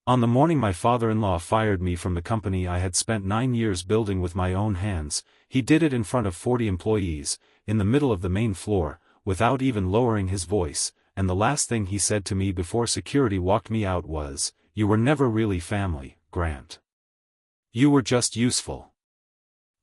On the morning my father-in-law fired me from the company I had spent 9 years building with my own hands, he did it in front of 40 employees, in the middle of the main floor, without even lowering his voice, and the last thing he said to me before security walked me out was, "You were never really family, Grant. You were just useful."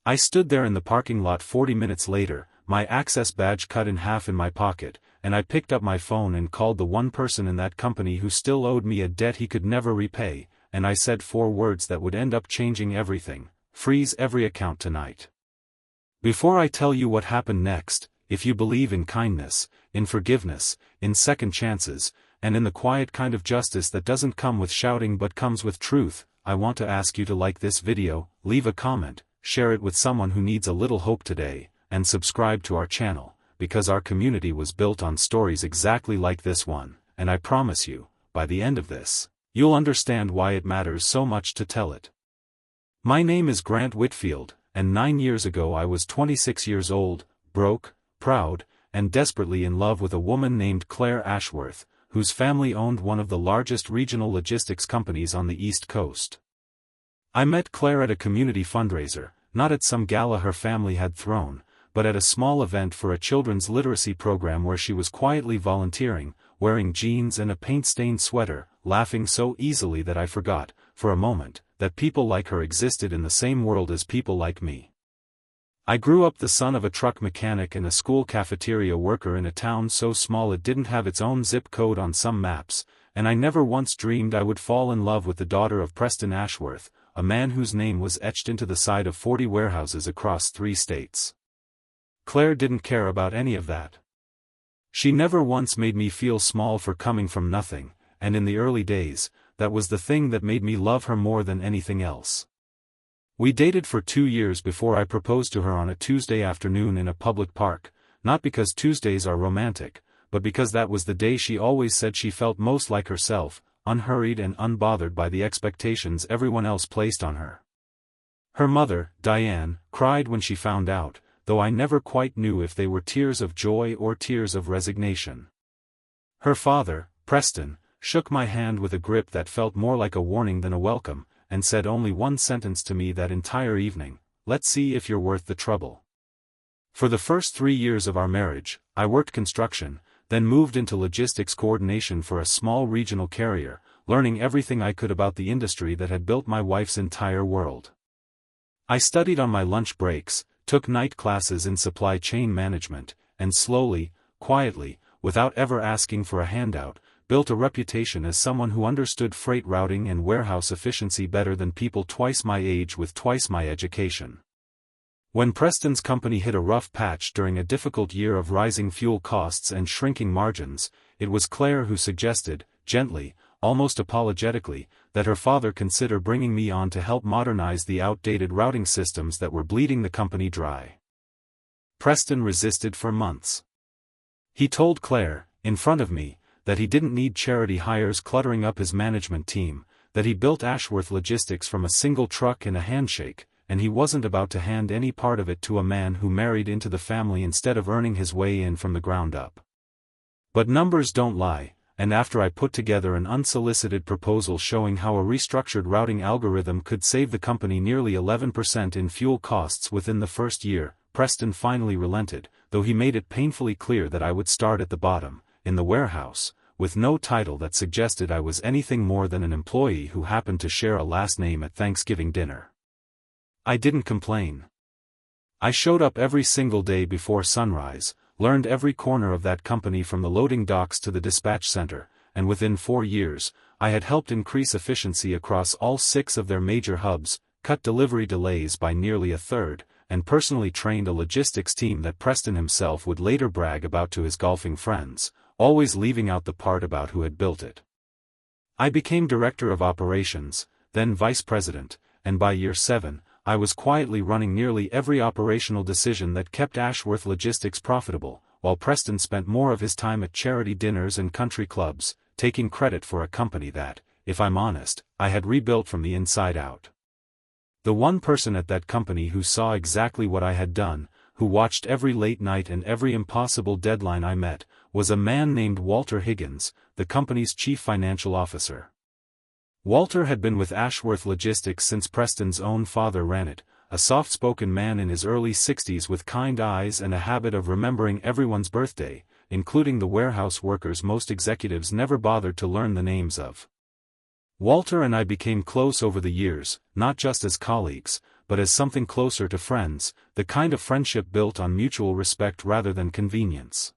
I stood there in the parking lot 40 minutes later, my access badge cut in half in my pocket, and I picked up my phone and called the one person in that company who still owed me a debt he could never repay, and I said 4 words that would end up changing everything: freeze every account tonight. Before I tell you what happened next, if you believe in kindness, in forgiveness, in second chances, and in the quiet kind of justice that doesn't come with shouting but comes with truth, I want to ask you to like this video, leave a comment, share it with someone who needs a little hope today, and subscribe to our channel, because our community was built on stories exactly like this one, and I promise you, by the end of this, you'll understand why it matters so much to tell it. My name is Grant Whitfield, and 9 years ago I was 26 years old, broke, proud, and desperately in love with a woman named Claire Ashworth, whose family owned one of the largest regional logistics companies on the East Coast. I met Claire at a community fundraiser, not at some gala her family had thrown, but at a small event for a children's literacy program where she was quietly volunteering, wearing jeans and a paint-stained sweater, laughing so easily that I forgot, for a moment, that people like her existed in the same world as people like me. I grew up the son of a truck mechanic and a school cafeteria worker in a town so small it didn't have its own zip code on some maps, and I never once dreamed I would fall in love with the daughter of Preston Ashworth, a man whose name was etched into the side of 40 warehouses across 3 states. Claire didn't care about any of that. She never once made me feel small for coming from nothing, and in the early days, that was the thing that made me love her more than anything else. We dated for 2 years before I proposed to her on a Tuesday afternoon in a public park, not because Tuesdays are romantic, but because that was the day she always said she felt most like herself, unhurried and unbothered by the expectations everyone else placed on her. Her mother, Diane, cried when she found out, though I never quite knew if they were tears of joy or tears of resignation. Her father, Preston, shook my hand with a grip that felt more like a warning than a welcome, and said only one sentence to me that entire evening: "Let's see if you're worth the trouble." For the first 3 years of our marriage, I worked construction, then moved into logistics coordination for a small regional carrier, learning everything I could about the industry that had built my wife's entire world. I studied on my lunch breaks, took night classes in supply chain management, and slowly, quietly, without ever asking for a handout, built a reputation as someone who understood freight routing and warehouse efficiency better than people twice my age with twice my education. When Preston's company hit a rough patch during a difficult year of rising fuel costs and shrinking margins, it was Claire who suggested, gently, almost apologetically, that her father consider bringing me on to help modernize the outdated routing systems that were bleeding the company dry. Preston resisted for months. He told Claire, in front of me, that he didn't need charity hires cluttering up his management team, that he built Ashworth Logistics from a single truck and a handshake, and he wasn't about to hand any part of it to a man who married into the family instead of earning his way in from the ground up. But numbers don't lie, and after I put together an unsolicited proposal showing how a restructured routing algorithm could save the company nearly 11% in fuel costs within the first year, Preston finally relented, though he made it painfully clear that I would start at the bottom, in the warehouse, with no title that suggested I was anything more than an employee who happened to share a last name at Thanksgiving dinner. I didn't complain. I showed up every single day before sunrise, learned every corner of that company from the loading docks to the dispatch center, and within 4 years, I had helped increase efficiency across all 6 of their major hubs, cut delivery delays by nearly a third, and personally trained a logistics team that Preston himself would later brag about to his golfing friends, always leaving out the part about who had built it. I became director of operations, then vice president, and by year 7, I was quietly running nearly every operational decision that kept Ashworth Logistics profitable, while Preston spent more of his time at charity dinners and country clubs, taking credit for a company that, if I'm honest, I had rebuilt from the inside out. The one person at that company who saw exactly what I had done, who watched every late night and every impossible deadline I met, was a man named Walter Higgins, the company's chief financial officer. Walter had been with Ashworth Logistics since Preston's own father ran it, a soft-spoken man in his early 60s with kind eyes and a habit of remembering everyone's birthday, including the warehouse workers most executives never bothered to learn the names of. Walter and I became close over the years, not just as colleagues, but as something closer to friends, the kind of friendship built on mutual respect rather than convenience.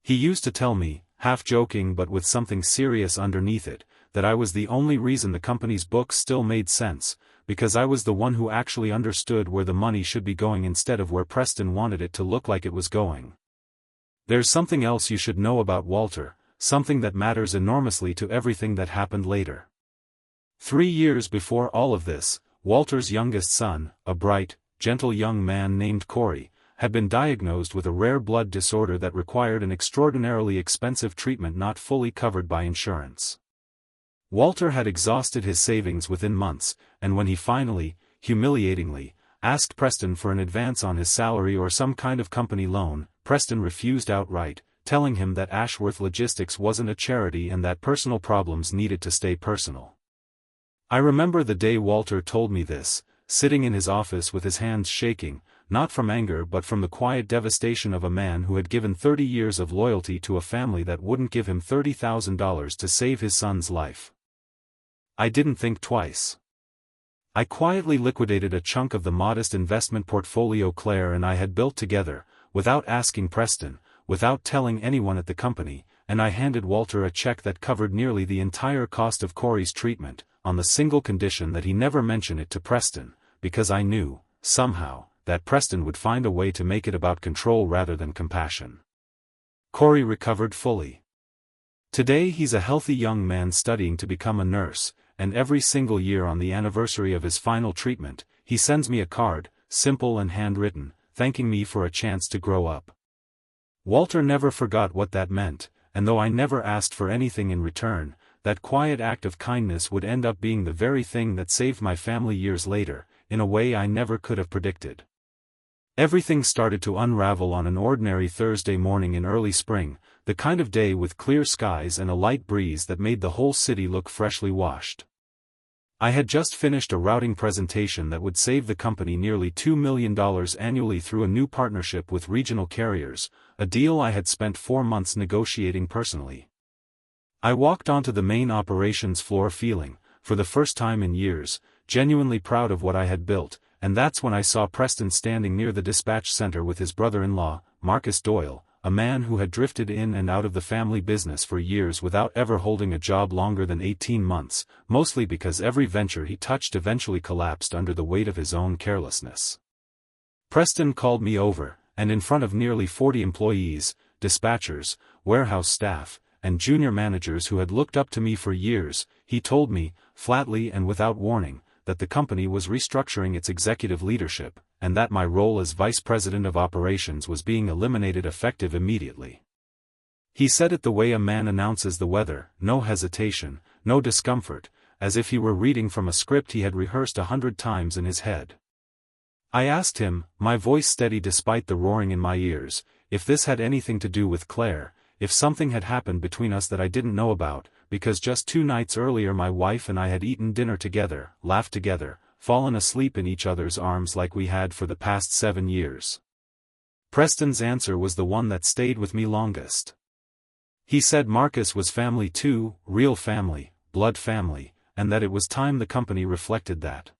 He used to tell me, half joking but with something serious underneath it, that I was the only reason the company's books still made sense, because I was the one who actually understood where the money should be going instead of where Preston wanted it to look like it was going. There's something else you should know about Walter, something that matters enormously to everything that happened later. 3 years before all of this, Walter's youngest son, a bright, gentle young man named Corey, had been diagnosed with a rare blood disorder that required an extraordinarily expensive treatment not fully covered by insurance. Walter had exhausted his savings within months, and when he finally, humiliatingly, asked Preston for an advance on his salary or some kind of company loan, Preston refused outright, telling him that Ashworth Logistics wasn't a charity and that personal problems needed to stay personal. I remember the day Walter told me this, sitting in his office with his hands shaking, not from anger but from the quiet devastation of a man who had given 30 years of loyalty to a family that wouldn't give him $30,000 to save his son's life. I didn't think twice. I quietly liquidated a chunk of the modest investment portfolio Claire and I had built together, without asking Preston, without telling anyone at the company, and I handed Walter a check that covered nearly the entire cost of Corey's treatment, on the single condition that he never mention it to Preston, because I knew, somehow, that Preston would find a way to make it about control rather than compassion. Corey recovered fully. Today he's a healthy young man studying to become a nurse, and every single year on the anniversary of his final treatment, he sends me a card, simple and handwritten, thanking me for a chance to grow up. Walter never forgot what that meant, and though I never asked for anything in return, that quiet act of kindness would end up being the very thing that saved my family years later, in a way I never could have predicted. Everything started to unravel on an ordinary Thursday morning in early spring, the kind of day with clear skies and a light breeze that made the whole city look freshly washed. I had just finished a routing presentation that would save the company nearly $2 million annually through a new partnership with regional carriers, a deal I had spent 4 months negotiating personally. I walked onto the main operations floor feeling, for the first time in years, genuinely proud of what I had built, and that's when I saw Preston standing near the dispatch center with his brother-in-law, Marcus Doyle, a man who had drifted in and out of the family business for years without ever holding a job longer than 18 months, mostly because every venture he touched eventually collapsed under the weight of his own carelessness. Preston called me over, and in front of nearly 40 employees, dispatchers, warehouse staff, and junior managers who had looked up to me for years, he told me, flatly and without warning, that the company was restructuring its executive leadership, and that my role as vice president of operations was being eliminated effective immediately. He said it the way a man announces the weather, no hesitation, no discomfort, as if he were reading from a script he had rehearsed 100 times in his head. I asked him, my voice steady despite the roaring in my ears, if this had anything to do with Claire, if something had happened between us that I didn't know about, because just 2 nights earlier my wife and I had eaten dinner together, laughed together, fallen asleep in each other's arms like we had for the past 7 years. Preston's answer was the one that stayed with me longest. He said Marcus was family too, real family, blood family, and that it was time the company reflected that.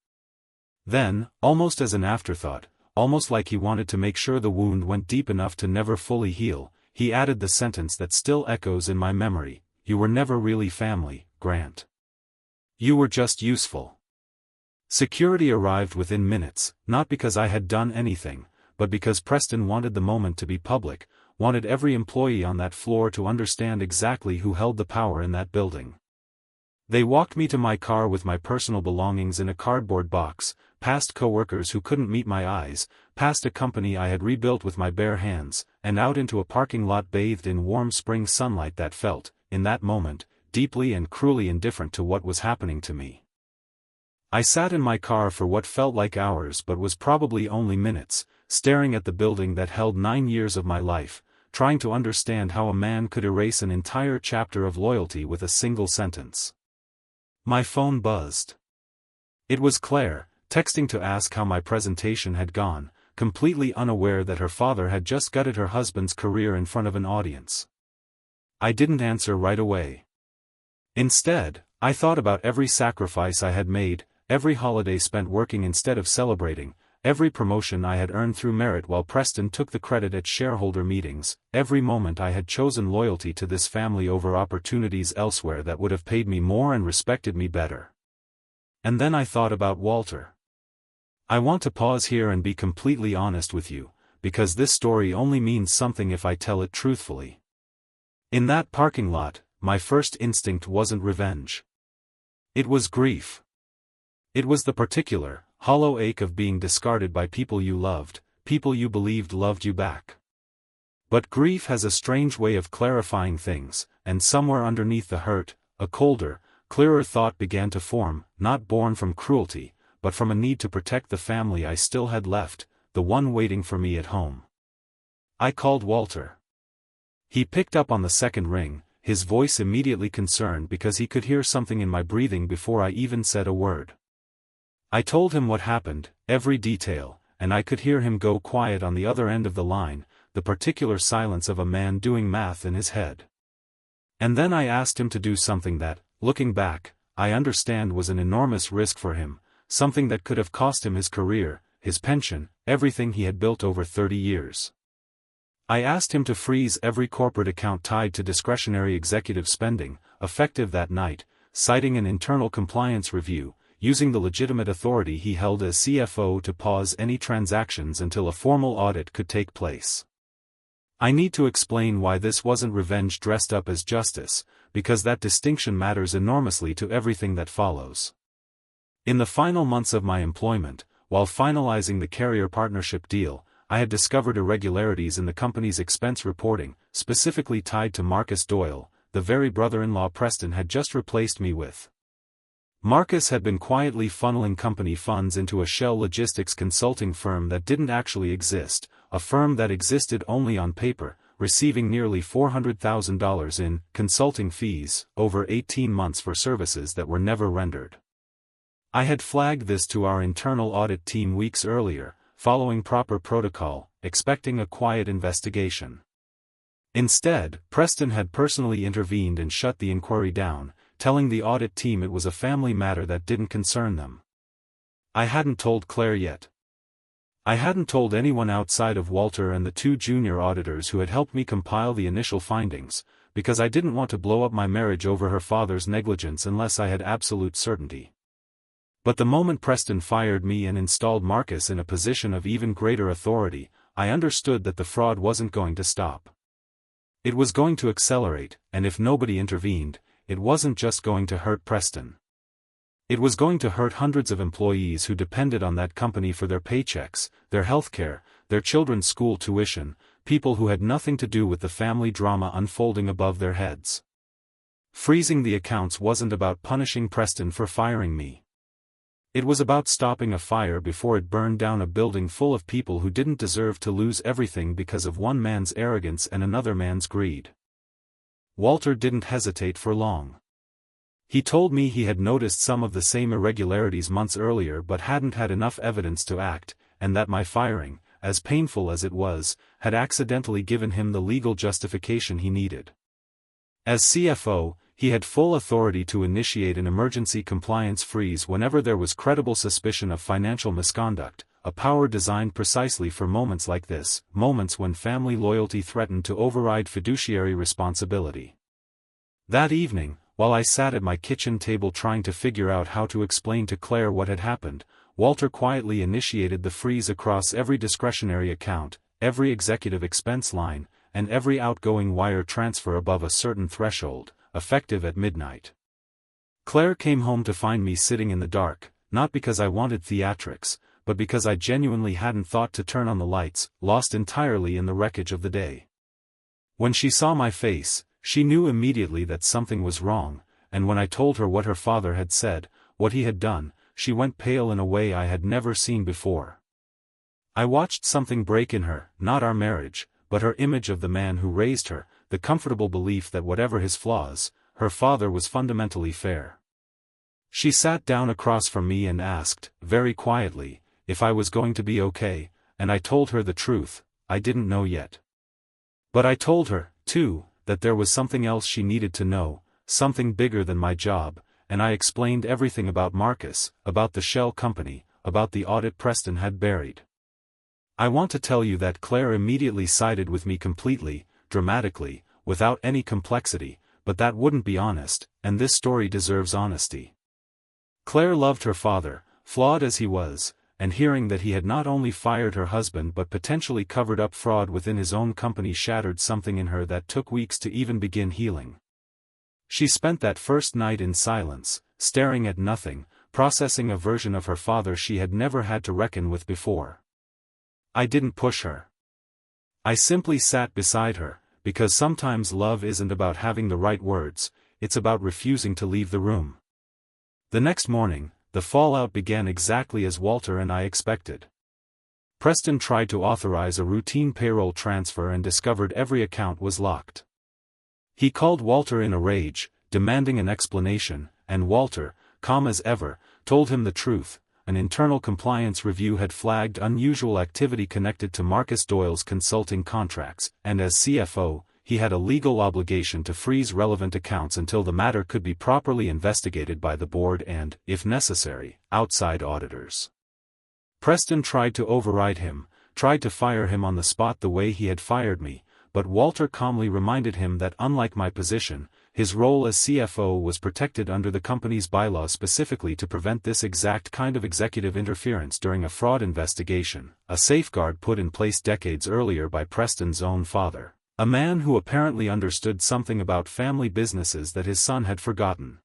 Then, almost as an afterthought, almost like he wanted to make sure the wound went deep enough to never fully heal, he added the sentence that still echoes in my memory, "You were never really family, Grant. You were just useful." Security arrived within minutes, not because I had done anything, but because Preston wanted the moment to be public, wanted every employee on that floor to understand exactly who held the power in that building. They walked me to my car with my personal belongings in a cardboard box, past coworkers who couldn't meet my eyes, past a company I had rebuilt with my bare hands, and out into a parking lot bathed in warm spring sunlight that felt, in that moment, deeply and cruelly indifferent to what was happening to me. I sat in my car for what felt like hours but was probably only minutes, staring at the building that held 9 years of my life, trying to understand how a man could erase an entire chapter of loyalty with a single sentence. My phone buzzed. It was Claire, texting to ask how my presentation had gone, completely unaware that her father had just gutted her husband's career in front of an audience. I didn't answer right away. Instead, I thought about every sacrifice I had made, every holiday spent working instead of celebrating, every promotion I had earned through merit while Preston took the credit at shareholder meetings, every moment I had chosen loyalty to this family over opportunities elsewhere that would have paid me more and respected me better. And then I thought about Walter. I want to pause here and be completely honest with you, because this story only means something if I tell it truthfully. In that parking lot, my first instinct wasn't revenge. It was grief. It was the particular, hollow ache of being discarded by people you loved, people you believed loved you back. But grief has a strange way of clarifying things, and somewhere underneath the hurt, a colder, clearer thought began to form, not born from cruelty, but from a need to protect the family I still had left, the one waiting for me at home. I called Walter. He picked up on the second ring, his voice immediately concerned because he could hear something in my breathing before I even said a word. I told him what happened, every detail, and I could hear him go quiet on the other end of the line, the particular silence of a man doing math in his head. And then I asked him to do something that, looking back, I understand was an enormous risk for him, something that could have cost him his career, his pension, everything he had built over 30 years. I asked him to freeze every corporate account tied to discretionary executive spending, effective that night, citing an internal compliance review, using the legitimate authority he held as CFO to pause any transactions until a formal audit could take place. I need to explain why this wasn't revenge dressed up as justice, because that distinction matters enormously to everything that follows. In the final months of my employment, while finalizing the carrier partnership deal, I had discovered irregularities in the company's expense reporting, specifically tied to Marcus Doyle, the very brother-in-law Preston had just replaced me with. Marcus had been quietly funneling company funds into a shell logistics consulting firm that didn't actually exist, a firm that existed only on paper, receiving nearly $400,000 in consulting fees over 18 months for services that were never rendered. I had flagged this to our internal audit team weeks earlier, following proper protocol, expecting a quiet investigation. Instead, Preston had personally intervened and shut the inquiry down, telling the audit team it was a family matter that didn't concern them. I hadn't told Claire yet. I hadn't told anyone outside of Walter and the two junior auditors who had helped me compile the initial findings, because I didn't want to blow up my marriage over her father's negligence unless I had absolute certainty. But the moment Preston fired me and installed Marcus in a position of even greater authority, I understood that the fraud wasn't going to stop. It was going to accelerate, and if nobody intervened, it wasn't just going to hurt Preston. It was going to hurt hundreds of employees who depended on that company for their paychecks, their healthcare, their children's school tuition, people who had nothing to do with the family drama unfolding above their heads. Freezing the accounts wasn't about punishing Preston for firing me. It was about stopping a fire before it burned down a building full of people who didn't deserve to lose everything because of one man's arrogance and another man's greed. Walter didn't hesitate for long. He told me he had noticed some of the same irregularities months earlier but hadn't had enough evidence to act, and that my firing, as painful as it was, had accidentally given him the legal justification he needed. As CFO, he had full authority to initiate an emergency compliance freeze whenever there was credible suspicion of financial misconduct, a power designed precisely for moments like this, moments when family loyalty threatened to override fiduciary responsibility. That evening, while I sat at my kitchen table trying to figure out how to explain to Claire what had happened, Walter quietly initiated the freeze across every discretionary account, every executive expense line, and every outgoing wire transfer above a certain threshold, effective at midnight. Claire came home to find me sitting in the dark, not because I wanted theatrics, but because I genuinely hadn't thought to turn on the lights, lost entirely in the wreckage of the day. When she saw my face, she knew immediately that something was wrong, and when I told her what her father had said, what he had done, she went pale in a way I had never seen before. I watched something break in her, not our marriage, but her image of the man who raised her, the comfortable belief that whatever his flaws, her father was fundamentally fair. She sat down across from me and asked, very quietly, if I was going to be okay, and I told her the truth, I didn't know yet. But I told her, too, that there was something else she needed to know, something bigger than my job, and I explained everything about Marcus, about the shell company, about the audit Preston had buried. I want to tell you that Claire immediately sided with me completely, dramatically, without any complexity, but that wouldn't be honest, and this story deserves honesty. Claire loved her father, flawed as he was, and hearing that he had not only fired her husband but potentially covered up fraud within his own company shattered something in her that took weeks to even begin healing. She spent that first night in silence, staring at nothing, processing a version of her father she had never had to reckon with before. I didn't push her. I simply sat beside her, because sometimes love isn't about having the right words, it's about refusing to leave the room. The next morning, the fallout began exactly as Walter and I expected. Preston tried to authorize a routine payroll transfer and discovered every account was locked. He called Walter in a rage, demanding an explanation, and Walter, calm as ever, told him the truth. An internal compliance review had flagged unusual activity connected to Marcus Doyle's consulting contracts, and as CFO, he had a legal obligation to freeze relevant accounts until the matter could be properly investigated by the board and, if necessary, outside auditors. Preston tried to override him, tried to fire him on the spot the way he had fired me, but Walter calmly reminded him that unlike my position, his role as CFO was protected under the company's bylaws specifically to prevent this exact kind of executive interference during a fraud investigation, a safeguard put in place decades earlier by Preston's own father, a man who apparently understood something about family businesses that his son had forgotten.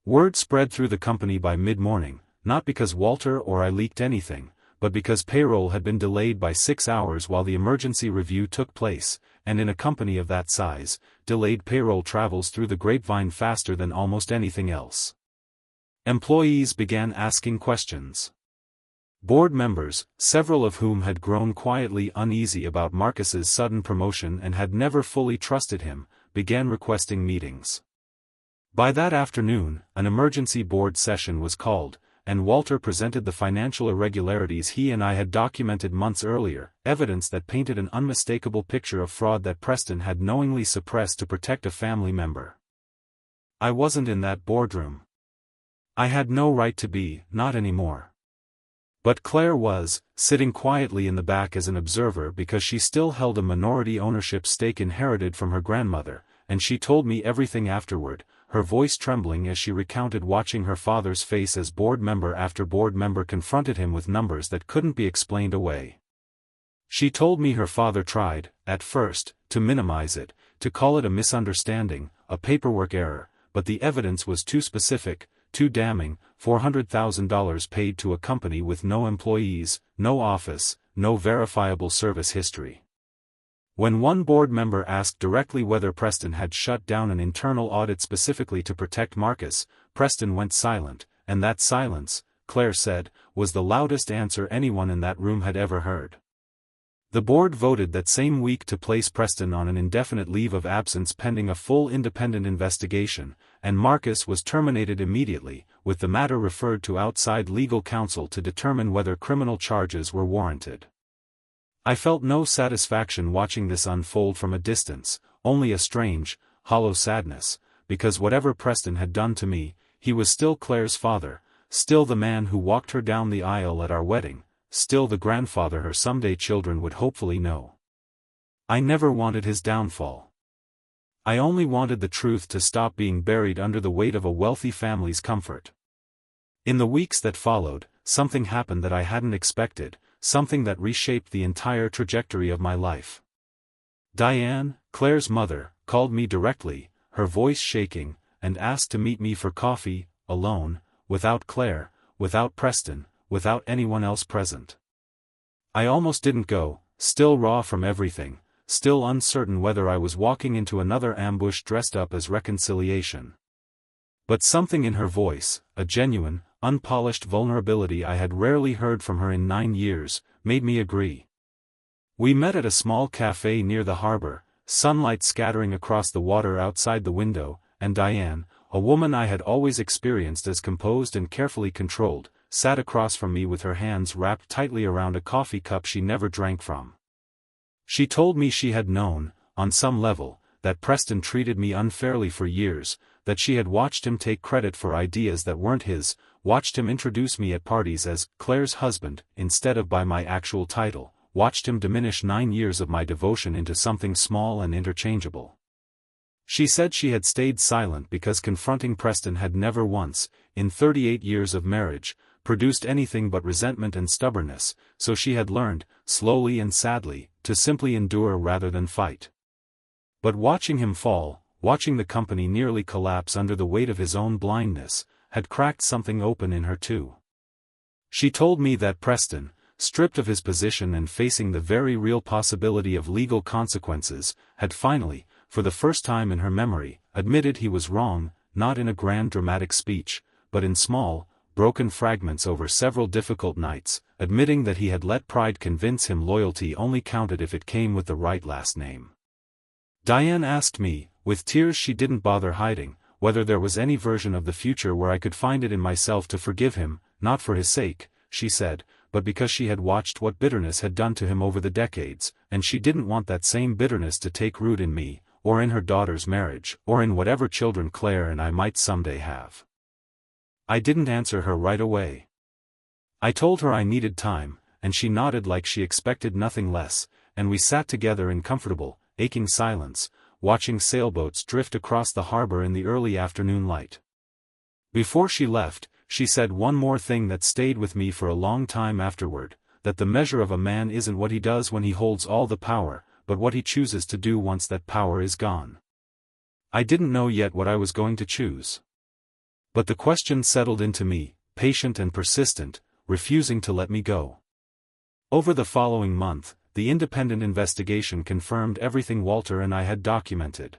Word spread through the company by mid-morning, not because Walter or I leaked anything, but because payroll had been delayed by 6 hours while the emergency review took place, and in a company of that size, delayed payroll travels through the grapevine faster than almost anything else. Employees began asking questions. Board members, several of whom had grown quietly uneasy about Marcus's sudden promotion and had never fully trusted him, began requesting meetings. By that afternoon, an emergency board session was called, and Walter presented the financial irregularities he and I had documented months earlier, evidence that painted an unmistakable picture of fraud that Preston had knowingly suppressed to protect a family member. I wasn't in that boardroom. I had no right to be, not anymore. But Claire was, sitting quietly in the back as an observer because she still held a minority ownership stake inherited from her grandmother, and she told me everything afterward, her voice trembling as she recounted watching her father's face as board member after board member confronted him with numbers that couldn't be explained away. She told me her father tried, at first, to minimize it, to call it a misunderstanding, a paperwork error, but the evidence was too specific, too damning. $400,000 paid to a company with no employees, no office, no verifiable service history. When one board member asked directly whether Preston had shut down an internal audit specifically to protect Marcus, Preston went silent, and that silence, Claire said, was the loudest answer anyone in that room had ever heard. The board voted that same week to place Preston on an indefinite leave of absence pending a full independent investigation, and Marcus was terminated immediately, with the matter referred to outside legal counsel to determine whether criminal charges were warranted. I felt no satisfaction watching this unfold from a distance, only a strange, hollow sadness, because whatever Preston had done to me, he was still Claire's father, still the man who walked her down the aisle at our wedding, still the grandfather her someday children would hopefully know. I never wanted his downfall. I only wanted the truth to stop being buried under the weight of a wealthy family's comfort. In the weeks that followed, something happened that I hadn't expected, something that reshaped the entire trajectory of my life. Diane, Claire's mother, called me directly, her voice shaking, and asked to meet me for coffee, alone, without Claire, without Preston, without anyone else present. I almost didn't go, still raw from everything, still uncertain whether I was walking into another ambush dressed up as reconciliation. But something in her voice, a genuine, unpolished vulnerability I had rarely heard from her in 9 years, made me agree. We met at a small cafe near the harbor, sunlight scattering across the water outside the window, and Diane, a woman I had always experienced as composed and carefully controlled, sat across from me with her hands wrapped tightly around a coffee cup she never drank from. She told me she had known, on some level, that Preston treated me unfairly for years, that she had watched him take credit for ideas that weren't his, watched him introduce me at parties as Claire's husband, instead of by my actual title, watched him diminish 9 years of my devotion into something small and interchangeable. She said she had stayed silent because confronting Preston had never once, in 38 years of marriage, produced anything but resentment and stubbornness, so she had learned, slowly and sadly, to simply endure rather than fight. But watching him fall, watching the company nearly collapse under the weight of his own blindness, had cracked something open in her too. She told me that Preston, stripped of his position and facing the very real possibility of legal consequences, had finally, for the first time in her memory, admitted he was wrong, not in a grand dramatic speech, but in small, broken fragments over several difficult nights, admitting that he had let pride convince him loyalty only counted if it came with the right last name. Diane asked me, with tears she didn't bother hiding, whether there was any version of the future where I could find it in myself to forgive him, not for his sake, she said, but because she had watched what bitterness had done to him over the decades, and she didn't want that same bitterness to take root in me, or in her daughter's marriage, or in whatever children Claire and I might someday have. I didn't answer her right away. I told her I needed time, and she nodded like she expected nothing less, and we sat together in comfortable, aching silence, watching sailboats drift across the harbor in the early afternoon light. Before she left, she said one more thing that stayed with me for a long time afterward, that the measure of a man isn't what he does when he holds all the power, but what he chooses to do once that power is gone. I didn't know yet what I was going to choose. But the question settled into me, patient and persistent, refusing to let me go. Over the following month, the independent investigation confirmed everything Walter and I had documented.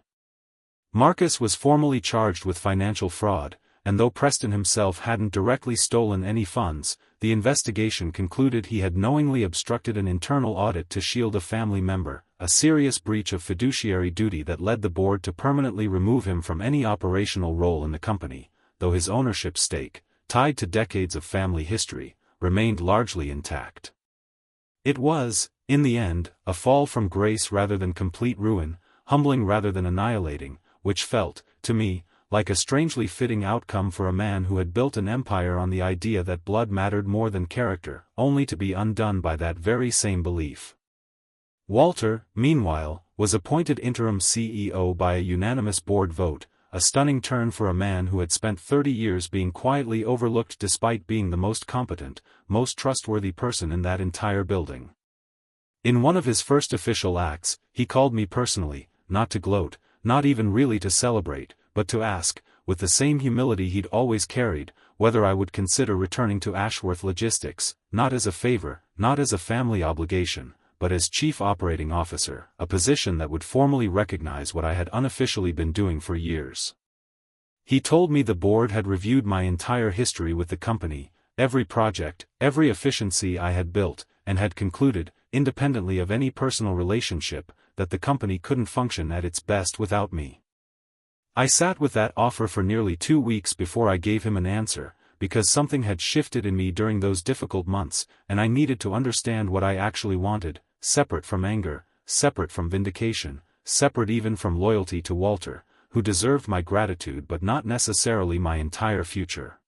Marcus was formally charged with financial fraud, and though Preston himself hadn't directly stolen any funds, the investigation concluded he had knowingly obstructed an internal audit to shield a family member, a serious breach of fiduciary duty that led the board to permanently remove him from any operational role in the company, though his ownership stake, tied to decades of family history, remained largely intact. It was, in the end, a fall from grace rather than complete ruin, humbling rather than annihilating, which felt, to me, like a strangely fitting outcome for a man who had built an empire on the idea that blood mattered more than character, only to be undone by that very same belief. Walter, meanwhile, was appointed interim CEO by a unanimous board vote, a stunning turn for a man who had spent 30 years being quietly overlooked despite being the most competent, most trustworthy person in that entire building. In one of his first official acts, he called me personally, not to gloat, not even really to celebrate, but to ask, with the same humility he'd always carried, whether I would consider returning to Ashworth Logistics, not as a favor, not as a family obligation, but as Chief Operating Officer, a position that would formally recognize what I had unofficially been doing for years. He told me the board had reviewed my entire history with the company, every project, every efficiency I had built, and had concluded, independently of any personal relationship, that the company couldn't function at its best without me. I sat with that offer for nearly 2 weeks before I gave him an answer, because something had shifted in me during those difficult months, and I needed to understand what I actually wanted, separate from anger, separate from vindication, separate even from loyalty to Walter, who deserved my gratitude but not necessarily my entire future.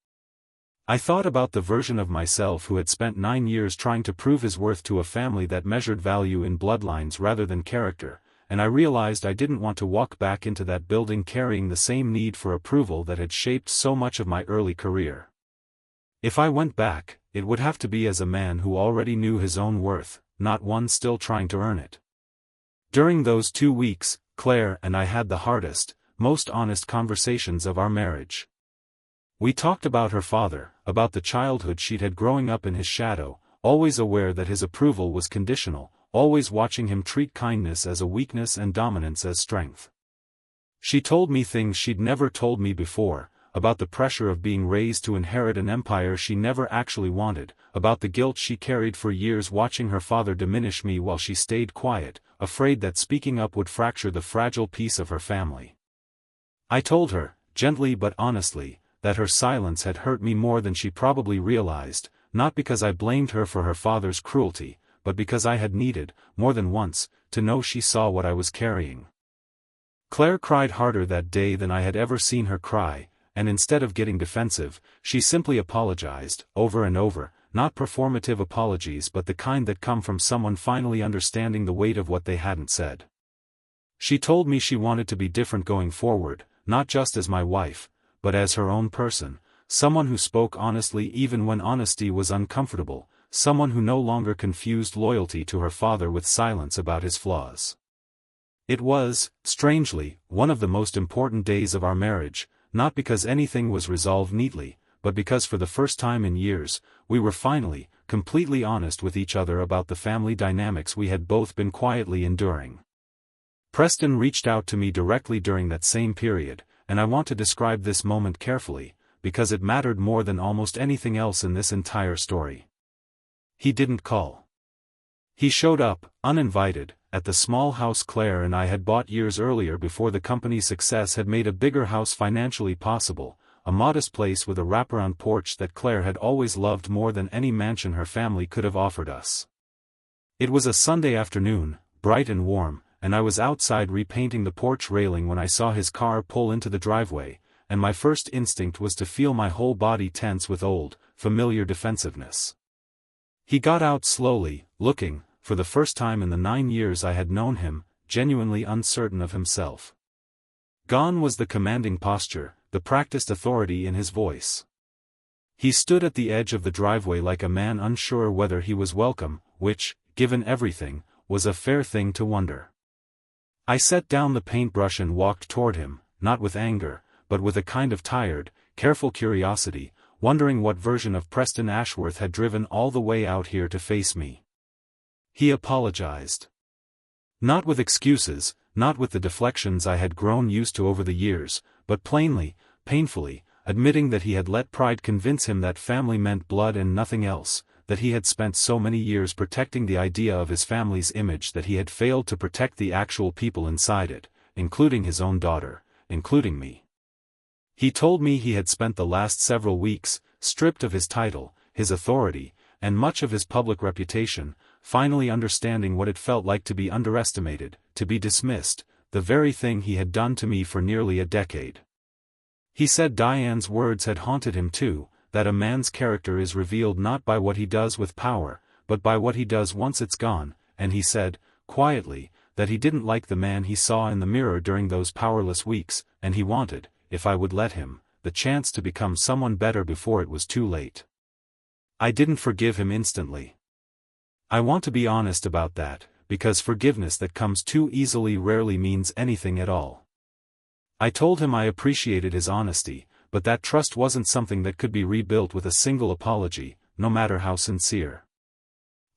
I thought about the version of myself who had spent 9 years trying to prove his worth to a family that measured value in bloodlines rather than character, and I realized I didn't want to walk back into that building carrying the same need for approval that had shaped so much of my early career. If I went back, it would have to be as a man who already knew his own worth, not one still trying to earn it. During those 2 weeks, Claire and I had the hardest, most honest conversations of our marriage. We talked about her father, about the childhood she'd had growing up in his shadow, always aware that his approval was conditional, always watching him treat kindness as a weakness and dominance as strength. She told me things she'd never told me before, about the pressure of being raised to inherit an empire she never actually wanted, about the guilt she carried for years watching her father diminish me while she stayed quiet, afraid that speaking up would fracture the fragile peace of her family. I told her, gently but honestly, that her silence had hurt me more than she probably realized, not because I blamed her for her father's cruelty, but because I had needed, more than once, to know she saw what I was carrying. Claire cried harder that day than I had ever seen her cry, and instead of getting defensive, she simply apologized, over and over, not performative apologies but the kind that come from someone finally understanding the weight of what they hadn't said. She told me she wanted to be different going forward, not just as my wife, but as her own person, someone who spoke honestly even when honesty was uncomfortable, someone who no longer confused loyalty to her father with silence about his flaws. It was, strangely, one of the most important days of our marriage, not because anything was resolved neatly, but because for the first time in years, we were finally, completely honest with each other about the family dynamics we had both been quietly enduring. Preston reached out to me directly during that same period, and I want to describe this moment carefully, because it mattered more than almost anything else in this entire story. He didn't call. He showed up, uninvited, at the small house Claire and I had bought years earlier before the company's success had made a bigger house financially possible, a modest place with a wraparound porch that Claire had always loved more than any mansion her family could have offered us. It was a Sunday afternoon, bright and warm, and I was outside repainting the porch railing when I saw his car pull into the driveway, and my first instinct was to feel my whole body tense with old, familiar defensiveness. He got out slowly, looking, for the first time in the 9 years I had known him, genuinely uncertain of himself. Gone was the commanding posture, the practiced authority in his voice. He stood at the edge of the driveway like a man unsure whether he was welcome, which, given everything, was a fair thing to wonder. I set down the paintbrush and walked toward him, not with anger, but with a kind of tired, careful curiosity, wondering what version of Preston Ashworth had driven all the way out here to face me. He apologized. Not with excuses, not with the deflections I had grown used to over the years, but plainly, painfully, admitting that he had let pride convince him that family meant blood and nothing else, that he had spent so many years protecting the idea of his family's image that he had failed to protect the actual people inside it, including his own daughter, including me. He told me he had spent the last several weeks, stripped of his title, his authority, and much of his public reputation, finally understanding what it felt like to be underestimated, to be dismissed, the very thing he had done to me for nearly a decade. He said Diane's words had haunted him too, that a man's character is revealed not by what he does with power, but by what he does once it's gone, and he said, quietly, that he didn't like the man he saw in the mirror during those powerless weeks, and he wanted, if I would let him, the chance to become someone better before it was too late. I didn't forgive him instantly. I want to be honest about that, because forgiveness that comes too easily rarely means anything at all. I told him I appreciated his honesty, but that trust wasn't something that could be rebuilt with a single apology, no matter how sincere.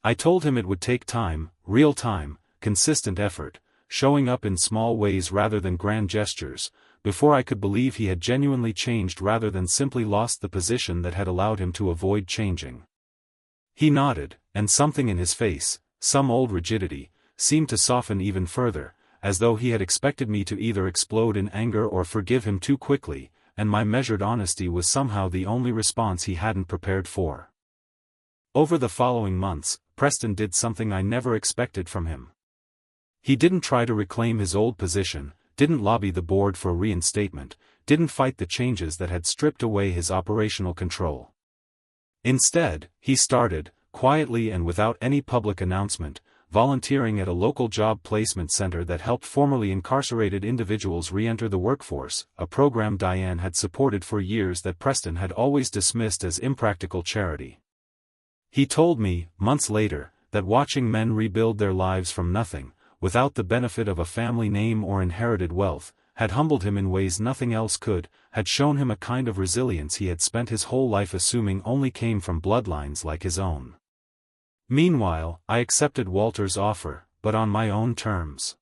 I told him it would take time, real time, consistent effort, showing up in small ways rather than grand gestures, before I could believe he had genuinely changed rather than simply lost the position that had allowed him to avoid changing. He nodded, and something in his face, some old rigidity, seemed to soften even further, as though he had expected me to either explode in anger or forgive him too quickly, and my measured honesty was somehow the only response he hadn't prepared for. Over the following months, Preston did something I never expected from him. He didn't try to reclaim his old position, didn't lobby the board for reinstatement, didn't fight the changes that had stripped away his operational control. Instead, he started, quietly and without any public announcement, volunteering at a local job placement center that helped formerly incarcerated individuals re-enter the workforce, a program Diane had supported for years that Preston had always dismissed as impractical charity. He told me, months later, that watching men rebuild their lives from nothing, without the benefit of a family name or inherited wealth, had humbled him in ways nothing else could, had shown him a kind of resilience he had spent his whole life assuming only came from bloodlines like his own. Meanwhile, I accepted Walter's offer, but on my own terms.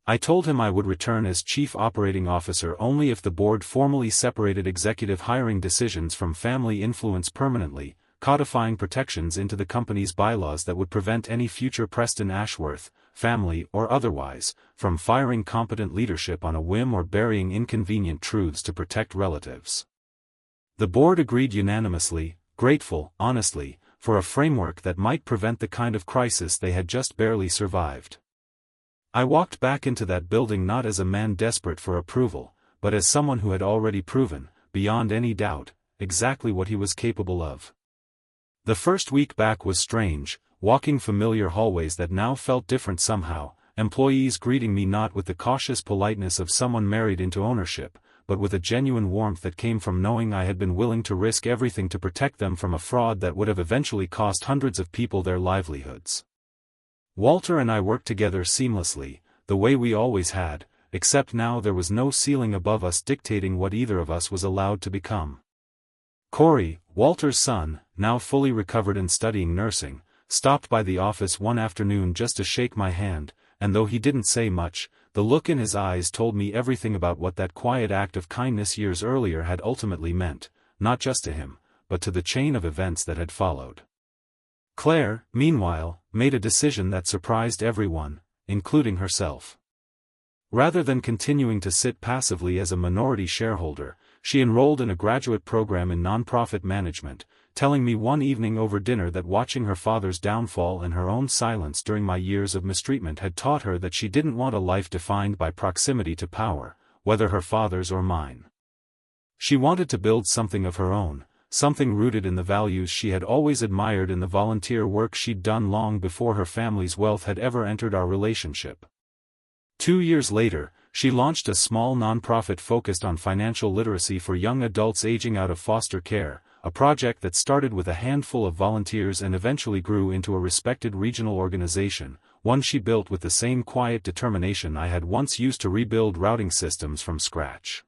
I told him I would return as Chief Operating Officer only if the board formally separated executive hiring decisions from family influence permanently, codifying protections into the company's bylaws that would prevent any future Preston Ashworth, family or otherwise, from firing competent leadership on a whim or burying inconvenient truths to protect relatives. The board agreed unanimously, grateful, honestly, for a framework that might prevent the kind of crisis they had just barely survived. I walked back into that building not as a man desperate for approval, but as someone who had already proven, beyond any doubt, exactly what he was capable of. The first week back was strange, walking familiar hallways that now felt different somehow, employees greeting me not with the cautious politeness of someone married into ownership, but with a genuine warmth that came from knowing I had been willing to risk everything to protect them from a fraud that would have eventually cost hundreds of people their livelihoods. Walter and I worked together seamlessly, the way we always had, except now there was no ceiling above us dictating what either of us was allowed to become. Corey, Walter's son, now fully recovered and studying nursing, stopped by the office one afternoon just to shake my hand, and though he didn't say much, the look in his eyes told me everything about what that quiet act of kindness years earlier had ultimately meant, not just to him, but to the chain of events that had followed. Claire, meanwhile, made a decision that surprised everyone, including herself. Rather than continuing to sit passively as a minority shareholder, she enrolled in a graduate program in nonprofit management, telling me one evening over dinner that watching her father's downfall and her own silence during my years of mistreatment had taught her that she didn't want a life defined by proximity to power, whether her father's or mine. She wanted to build something of her own, something rooted in the values she had always admired in the volunteer work she'd done long before her family's wealth had ever entered our relationship. 2 years later, she launched a small nonprofit focused on financial literacy for young adults aging out of foster care, a project that started with a handful of volunteers and eventually grew into a respected regional organization, one she built with the same quiet determination I had once used to rebuild routing systems from scratch.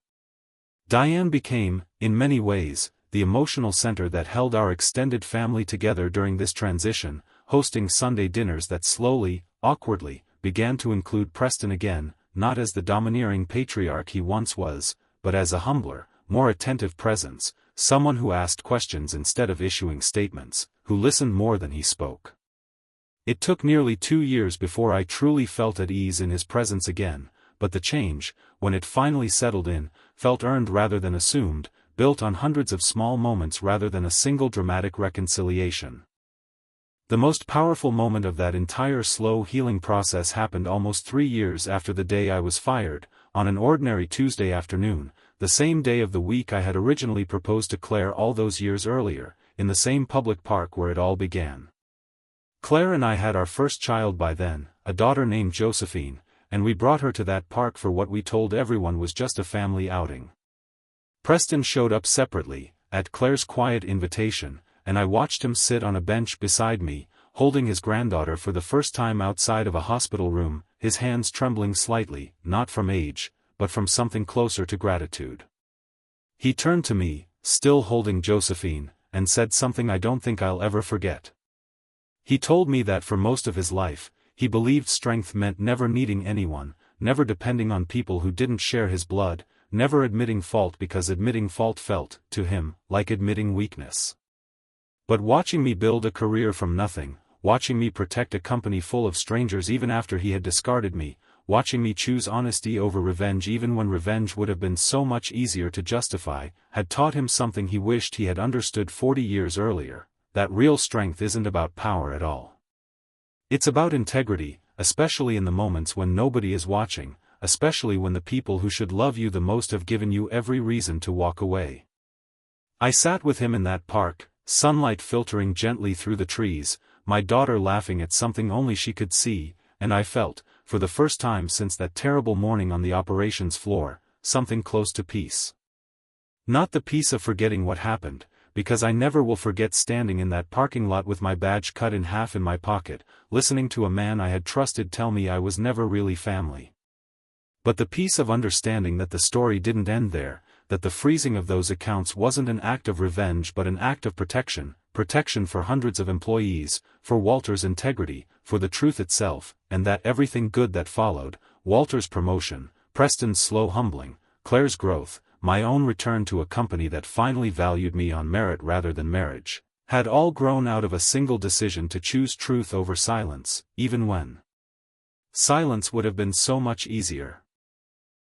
Diane became, in many ways, the emotional center that held our extended family together during this transition, hosting Sunday dinners that slowly, awkwardly, began to include Preston again, not as the domineering patriarch he once was, but as a humbler, more attentive presence, someone who asked questions instead of issuing statements, who listened more than he spoke. It took nearly 2 years before I truly felt at ease in his presence again, but the change, when it finally settled in, felt earned rather than assumed, built on hundreds of small moments rather than a single dramatic reconciliation. The most powerful moment of that entire slow healing process happened almost 3 years after the day I was fired, on an ordinary Tuesday afternoon, the same day of the week I had originally proposed to Claire all those years earlier, in the same public park where it all began. Claire and I had our first child by then, a daughter named Josephine, and we brought her to that park for what we told everyone was just a family outing. Preston showed up separately, at Claire's quiet invitation, and I watched him sit on a bench beside me, holding his granddaughter for the first time outside of a hospital room, his hands trembling slightly, not from age, but from something closer to gratitude. He turned to me, still holding Josephine, and said something I don't think I'll ever forget. He told me that for most of his life, he believed strength meant never needing anyone, never depending on people who didn't share his blood, never admitting fault because admitting fault felt, to him, like admitting weakness. But watching me build a career from nothing, watching me protect a company full of strangers even after he had discarded me, watching me choose honesty over revenge even when revenge would have been so much easier to justify, had taught him something he wished he had understood 40 years earlier, that real strength isn't about power at all. It's about integrity, especially in the moments when nobody is watching, especially when the people who should love you the most have given you every reason to walk away. I sat with him in that park, sunlight filtering gently through the trees, my daughter laughing at something only she could see, and I felt, for the first time since that terrible morning on the operations floor, something close to peace. Not the peace of forgetting what happened, because I never will forget standing in that parking lot with my badge cut in half in my pocket, listening to a man I had trusted tell me I was never really family. But the peace of understanding that the story didn't end there, that the freezing of those accounts wasn't an act of revenge but an act of protection for hundreds of employees, for Walter's integrity, for the truth itself, and that everything good that followed, Walter's promotion, Preston's slow humbling, Claire's growth, my own return to a company that finally valued me on merit rather than marriage, had all grown out of a single decision to choose truth over silence, even when silence would have been so much easier.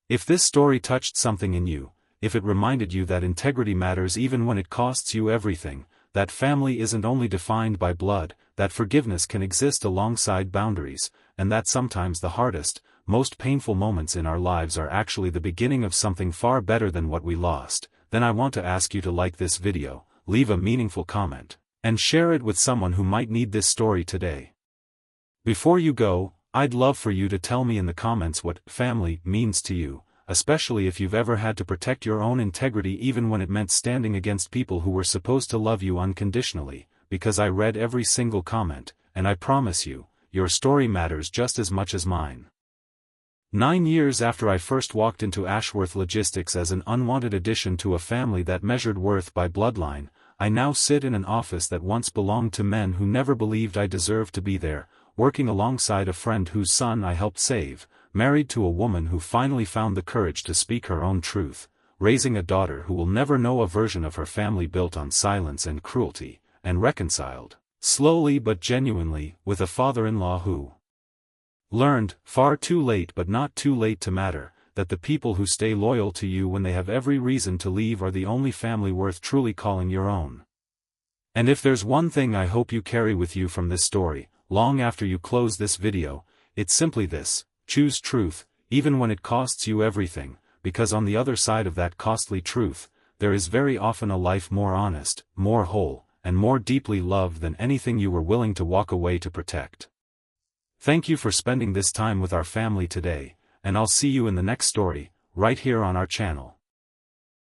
If this story touched something in you, if it reminded you that integrity matters even when it costs you everything, that family isn't only defined by blood, that forgiveness can exist alongside boundaries, and that sometimes the hardest, most painful moments in our lives are actually the beginning of something far better than what we lost, then I want to ask you to like this video, leave a meaningful comment, and share it with someone who might need this story today. Before you go, I'd love for you to tell me in the comments what family means to you, especially if you've ever had to protect your own integrity even when it meant standing against people who were supposed to love you unconditionally, because I read every single comment, and I promise you, your story matters just as much as mine. 9 years after I first walked into Ashworth Logistics as an unwanted addition to a family that measured worth by bloodline, I now sit in an office that once belonged to men who never believed I deserved to be there, working alongside a friend whose son I helped save, married to a woman who finally found the courage to speak her own truth, raising a daughter who will never know a version of her family built on silence and cruelty, and reconciled, slowly but genuinely, with a father-in-law who learned, far too late but not too late to matter, that the people who stay loyal to you when they have every reason to leave are the only family worth truly calling your own. And if there's one thing I hope you carry with you from this story, long after you close this video, it's simply this: choose truth, even when it costs you everything, because on the other side of that costly truth, there is very often a life more honest, more whole, and more deeply loved than anything you were willing to walk away to protect. Thank you for spending this time with our family today, and I'll see you in the next story, right here on our channel.